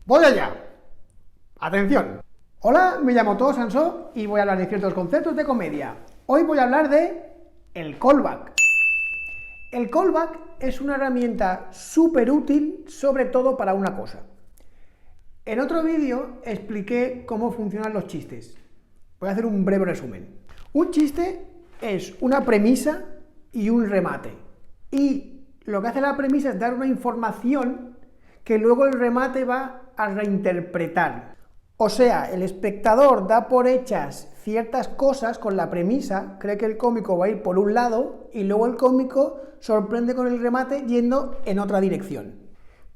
¡Voy allá! ¡Atención! Hola, me llamo Toho Sansó y voy a hablar de ciertos conceptos de comedia. Hoy voy a hablar de el callback. El callback es una herramienta súper útil, sobre todo para una cosa. En otro vídeo expliqué cómo funcionan los chistes. Voy a hacer un breve resumen. Un chiste es una premisa y un remate. Y lo que hace la premisa es dar una información que luego el remate va a reinterpretar. O sea, el espectador da por hechas ciertas cosas con la premisa, cree que el cómico va a ir por un lado y luego el cómico sorprende con el remate yendo en otra dirección.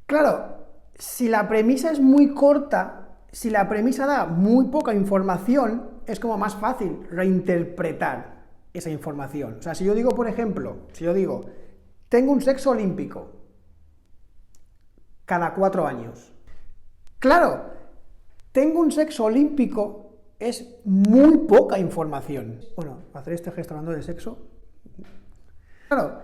Claro, si la premisa es muy corta, si la premisa da muy poca información, es como más fácil reinterpretar esa información. O sea, si yo digo, por ejemplo, tengo un sexo olímpico cada 4 años. Claro, tengo un sexo olímpico es muy poca información. Bueno, hacer este gesto hablando de sexo. Claro,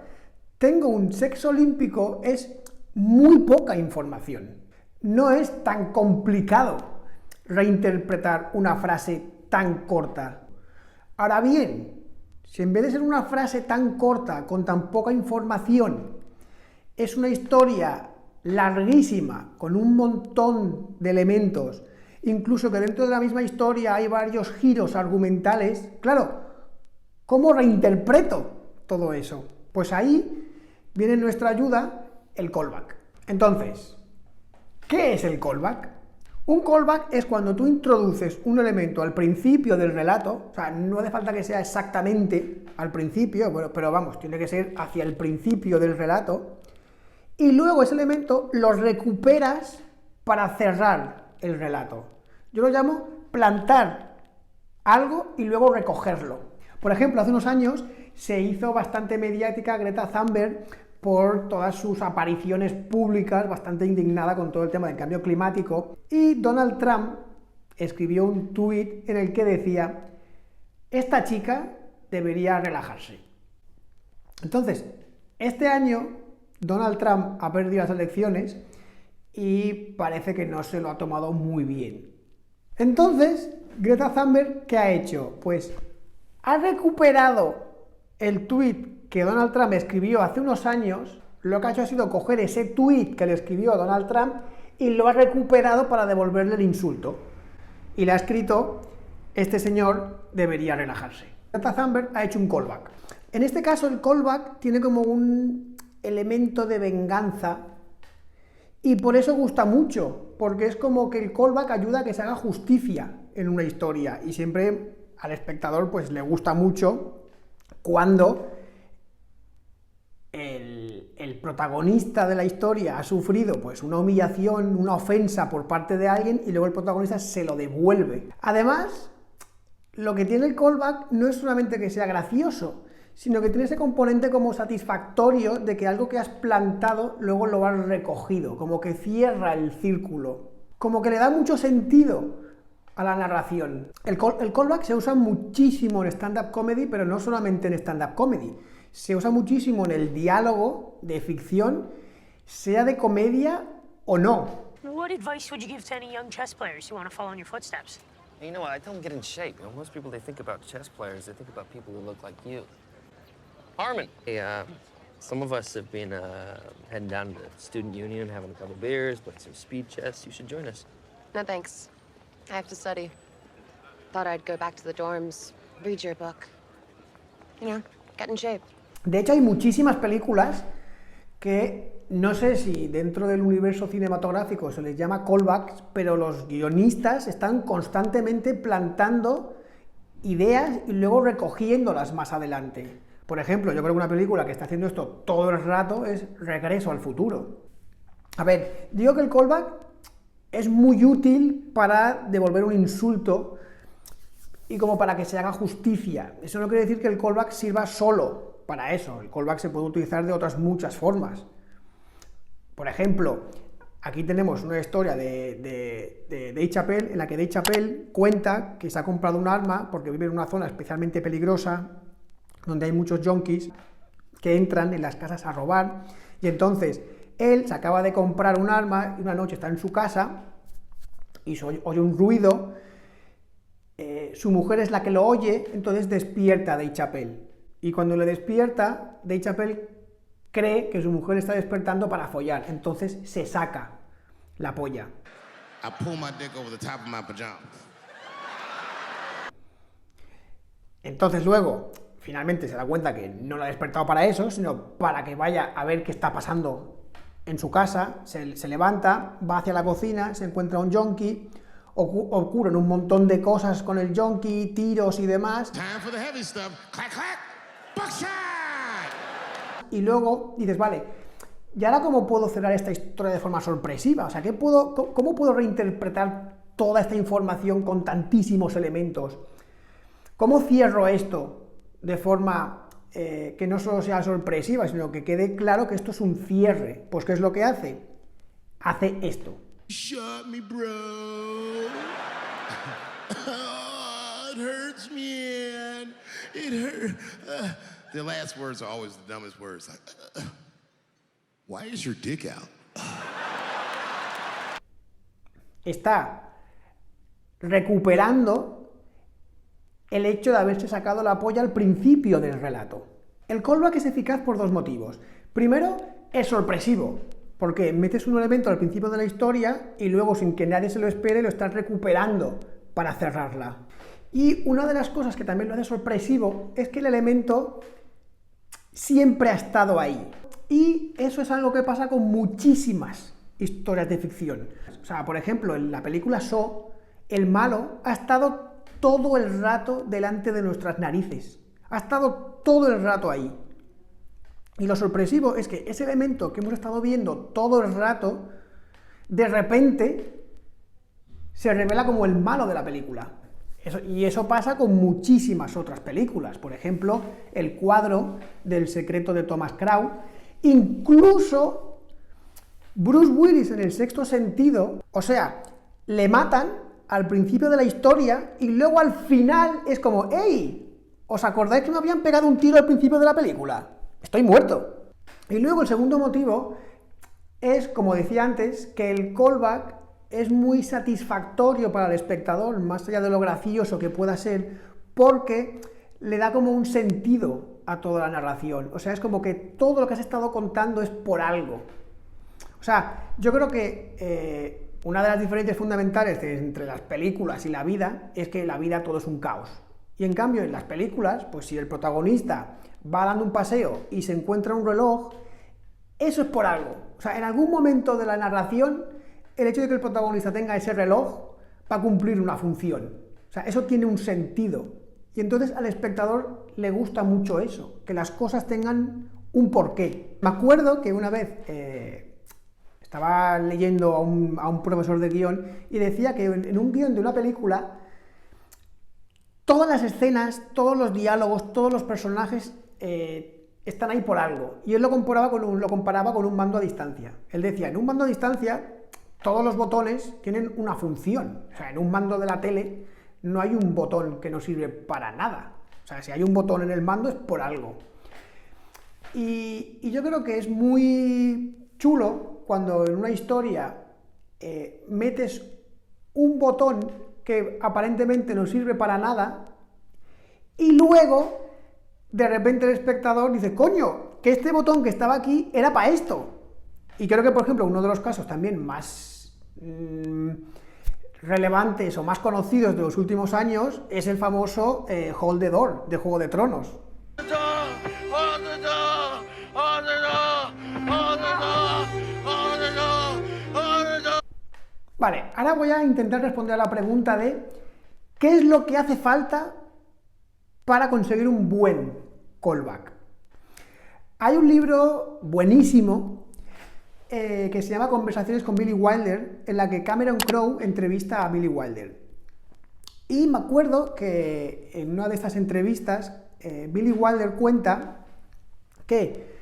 tengo un sexo olímpico es muy poca información. No es tan complicado reinterpretar una frase tan corta. Ahora bien, si en vez de ser una frase tan corta, con tan poca información, es una historia larguísima, con un montón de elementos, incluso que dentro de la misma historia hay varios giros argumentales, claro, ¿cómo reinterpreto todo eso? Pues ahí viene en nuestra ayuda el callback. Entonces, ¿qué es el callback? Un callback es cuando tú introduces un elemento al principio del relato, o sea, no hace falta que sea exactamente al principio, bueno, pero vamos, tiene que ser hacia el principio del relato, y luego ese elemento lo recuperas para cerrar el relato. Yo lo llamo plantar algo y luego recogerlo. Por ejemplo, hace unos años se hizo bastante mediática Greta Thunberg por todas sus apariciones públicas, bastante indignada con todo el tema del cambio climático, y Donald Trump escribió un tuit en el que decía: esta chica debería relajarse. Entonces, este año Donald Trump ha perdido las elecciones y parece que no se lo ha tomado muy bien. Entonces, Greta Thunberg, ¿qué ha hecho? Pues ha recuperado el tuit que Donald Trump escribió hace unos años. Lo que ha hecho ha sido coger ese tuit que le escribió Donald Trump y lo ha recuperado para devolverle el insulto. Y le ha escrito: este señor debería relajarse. Greta Thunberg ha hecho un callback. En este caso, el callback tiene como un elemento de venganza y por eso gusta mucho, porque es como que el callback ayuda a que se haga justicia en una historia, y siempre al espectador pues le gusta mucho cuando el protagonista de la historia ha sufrido pues una humillación, una ofensa por parte de alguien y luego el protagonista se lo devuelve. Además, lo que tiene el callback no es solamente que sea gracioso, sino que tiene ese componente como satisfactorio de que algo que has plantado luego lo has recogido, como que cierra el círculo, como que le da mucho sentido a la narración. El callback se usa muchísimo en stand-up comedy, pero no solamente en stand-up comedy, se usa muchísimo en el diálogo de ficción, sea de comedia o no. What advice would you give to any young chess players who want to follow in your footsteps? You know what? I tell them get in shape. You know, most people, they think about chess players, they think about people who look like you. Harmon. Hey, some of us have been heading down to the student union, having a couple beers, playing some speed chess. You should join us. No, thanks. I have to study. Thought I'd go back to the dorms, read your book. You know, get in shape. De hecho, hay muchísimas películas que no sé si dentro del universo cinematográfico se les llama callbacks, pero los guionistas están constantemente plantando ideas y luego recogiéndolas más adelante. Por ejemplo, yo creo que una película que está haciendo esto todo el rato es Regreso al futuro. A ver, digo que el callback es muy útil para devolver un insulto y como para que se haga justicia. Eso no quiere decir que el callback sirva solo para eso. El callback se puede utilizar de otras muchas formas. Por ejemplo, aquí tenemos una historia de Dave Chappelle, en la que Dave Chappelle cuenta que se ha comprado un arma porque vive en una zona especialmente peligrosa, donde hay muchos yonkis que entran en las casas a robar, y entonces él se acaba de comprar un arma y una noche está en su casa y oye un ruido, su mujer es la que lo oye, entonces despierta a Dave Chappelle. Y cuando le despierta, Dave Chappelle cree que su mujer está despertando para follar, entonces se saca la polla. I pull my dick over the top of my pajamas. Entonces luego, finalmente se da cuenta que no lo ha despertado para eso, sino para que vaya a ver qué está pasando en su casa, se levanta, va hacia la cocina, se encuentra un yonki, ocurren un montón de cosas con el yonki, tiros y demás. Time for the heavy stuff. Clack, clack. Buckshot! Y luego dices, vale, ¿y ahora cómo puedo cerrar esta historia de forma sorpresiva? O sea, ¿cómo puedo reinterpretar toda esta información con tantísimos elementos? ¿Cómo cierro esto de forma que no solo sea sorpresiva, sino que quede claro que esto es un cierre? Pues ¿qué es lo que hace? Hace esto. Shot me, bro. Oh, it hurts, man. It hurt. The last words are always the dumbest words. Why is your dick out? Está recuperando el hecho de haberse sacado la polla al principio del relato. El callback es eficaz por dos motivos. Primero, es sorpresivo, porque metes un elemento al principio de la historia y luego, sin que nadie se lo espere, lo estás recuperando para cerrarla. Y una de las cosas que también lo hace sorpresivo es que el elemento siempre ha estado ahí. Y eso es algo que pasa con muchísimas historias de ficción. O sea, por ejemplo, en la película Saw, el malo ha estado todo el rato delante de nuestras narices. Ha estado todo el rato ahí. Y lo sorpresivo es que ese elemento que hemos estado viendo todo el rato, de repente, se revela como el malo de la película. Y eso pasa con muchísimas otras películas. Por ejemplo, El cuadro del secreto de Thomas Crown. Incluso Bruce Willis en El sexto sentido, o sea, le matan al principio de la historia y luego al final es como, ¡hey! ¿Os acordáis que me habían pegado un tiro al principio de la película? Estoy muerto. Y luego el segundo motivo es, como decía antes, que el callback es muy satisfactorio para el espectador, más allá de lo gracioso que pueda ser, porque le da como un sentido a toda la narración. O sea, es como que todo lo que has estado contando es por algo. O sea, yo creo que una de las diferencias fundamentales entre las películas y la vida es que en la vida todo es un caos. Y en cambio, en las películas, pues si el protagonista va dando un paseo y se encuentra un reloj, eso es por algo. O sea, en algún momento de la narración, el hecho de que el protagonista tenga ese reloj va a cumplir una función. O sea, eso tiene un sentido. Y entonces al espectador le gusta mucho eso, que las cosas tengan un porqué. Me acuerdo que una vez estaba leyendo a un profesor de guión y decía que en un guión de una película todas las escenas, todos los diálogos, todos los personajes están ahí por algo. Y él lo comparaba con un mando a distancia. Él decía, en un mando a distancia todos los botones tienen una función. O sea, en un mando de la tele no hay un botón que no sirve para nada. O sea, si hay un botón en el mando es por algo. Y yo creo que es muy chulo cuando en una historia metes un botón que aparentemente no sirve para nada y luego de repente el espectador dice, coño, que este botón que estaba aquí era para esto. Y creo que, por ejemplo, uno de los casos también más relevantes o más conocidos de los últimos años es el famoso Hold the Door de Juego de Tronos. Vale, ahora voy a intentar responder a la pregunta de ¿qué es lo que hace falta para conseguir un buen callback? Hay un libro buenísimo que se llama Conversaciones con Billy Wilder, en la que Cameron Crowe entrevista a Billy Wilder. Y me acuerdo que en una de estas entrevistas Billy Wilder cuenta que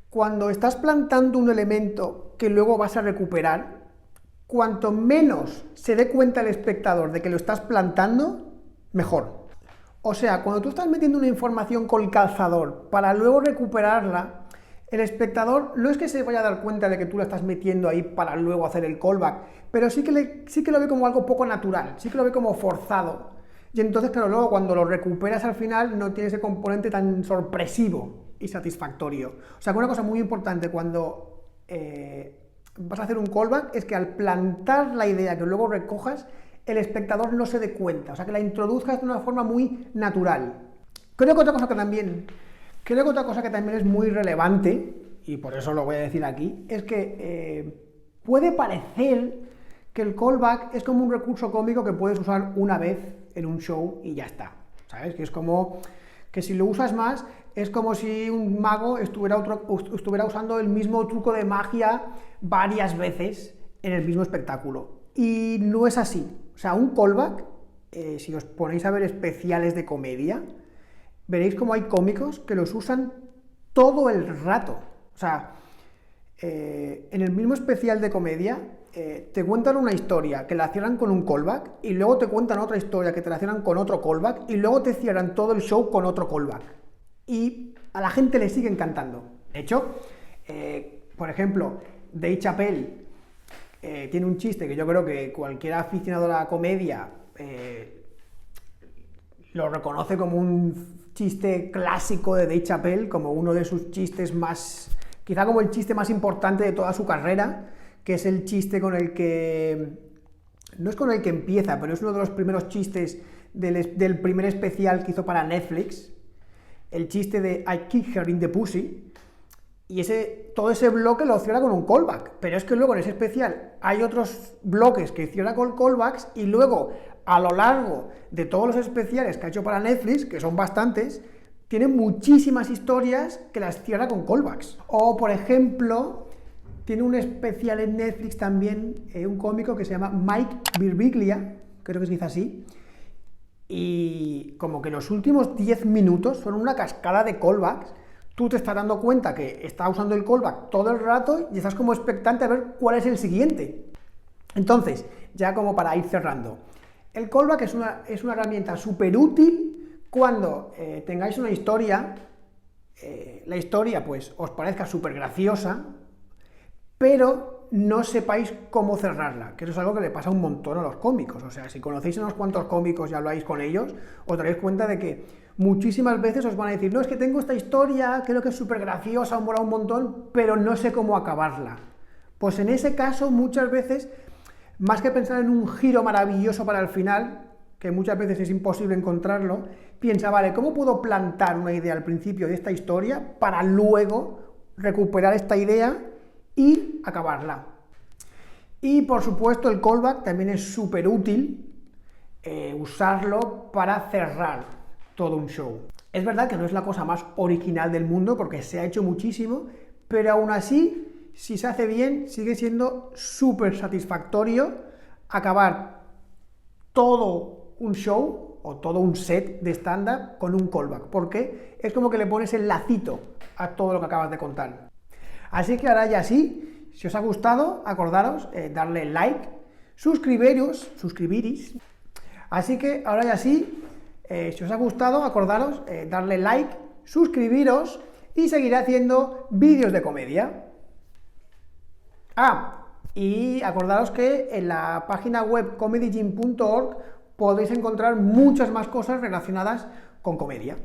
cuando estás plantando un elemento que luego vas a recuperar, cuanto menos se dé cuenta el espectador de que lo estás plantando, mejor. O sea, cuando tú estás metiendo una información con el calzador para luego recuperarla, El espectador no es que se vaya a dar cuenta de que tú la estás metiendo ahí para luego hacer el callback, pero sí que lo ve como algo poco natural, sí que lo ve como forzado. Y entonces, claro, luego cuando lo recuperas al final no tiene ese componente tan sorpresivo y satisfactorio. O sea, que una cosa muy importante cuando vas a hacer un callback es que al plantar la idea que luego recojas, el espectador no se dé cuenta, o sea, que la introduzcas de una forma muy natural. Creo que otra cosa que también es muy relevante, y por eso lo voy a decir aquí, es que puede parecer que el callback es como un recurso cómico que puedes usar una vez en un show y ya está, ¿sabes? Que es como que si lo usas más, es como si un mago estuviera usando el mismo truco de magia varias veces en el mismo espectáculo. Y no es así. O sea, un callback, si os ponéis a ver especiales de comedia, veréis como hay cómicos que los usan todo el rato. O sea, en el mismo especial de comedia, te cuentan una historia que la cierran con un callback, y luego te cuentan otra historia que te la cierran con otro callback, y luego te cierran todo el show con otro callback. Y a la gente le sigue encantando. De hecho, por ejemplo, Dave Chappelle tiene un chiste que yo creo que cualquier aficionado a la comedia lo reconoce como un chiste clásico de Dave Chappelle, como uno de sus chistes más, quizá como el chiste más importante de toda su carrera, que es el chiste con el que, no es con el que empieza, pero es uno de los primeros chistes del primer especial que hizo para Netflix, el chiste de I kick her in the pussy, y todo ese bloque lo cierra con un callback, pero es que luego en ese especial hay otros bloques que cierra con callbacks, y luego a lo largo de todos los especiales que ha hecho para Netflix, que son bastantes, tiene muchísimas historias que las cierra con callbacks. O, por ejemplo, tiene un especial en Netflix también, un cómico que se llama Mike Birbiglia, creo que se dice así, y como que los últimos 10 minutos son una cascada de callbacks. Tú te estás dando cuenta que está usando el callback todo el rato y estás como expectante a ver cuál es el siguiente. Entonces, ya como para ir cerrando, el callback es una herramienta súper útil cuando tengáis una historia, la historia pues os parezca súper graciosa, pero no sepáis cómo cerrarla, que eso es algo que le pasa un montón a los cómicos. O sea, si conocéis a unos cuantos cómicos y habláis con ellos, os daréis cuenta de que muchísimas veces os van a decir, no, es que tengo esta historia, creo que es súper graciosa, me mola un montón, pero no sé cómo acabarla. Pues en ese caso, muchas veces, más que pensar en un giro maravilloso para el final, que muchas veces es imposible encontrarlo, piensa, vale, ¿cómo puedo plantar una idea al principio de esta historia para luego recuperar esta idea y acabarla? Y por supuesto el callback también es súper útil usarlo para cerrar todo un show. Es verdad que no es la cosa más original del mundo porque se ha hecho muchísimo, pero aún así, si se hace bien, sigue siendo súper satisfactorio acabar todo un show o todo un set de stand-up con un callback, porque es como que le pones el lacito a todo lo que acabas de contar. Así que ahora ya sí, si os ha gustado, acordaros, darle like, suscribiros. Así que ahora ya sí, si os ha gustado, acordaros, darle like, suscribiros y seguiré haciendo vídeos de comedia. Y acordaros que en la página web comedygym.org podéis encontrar muchas más cosas relacionadas con comedia.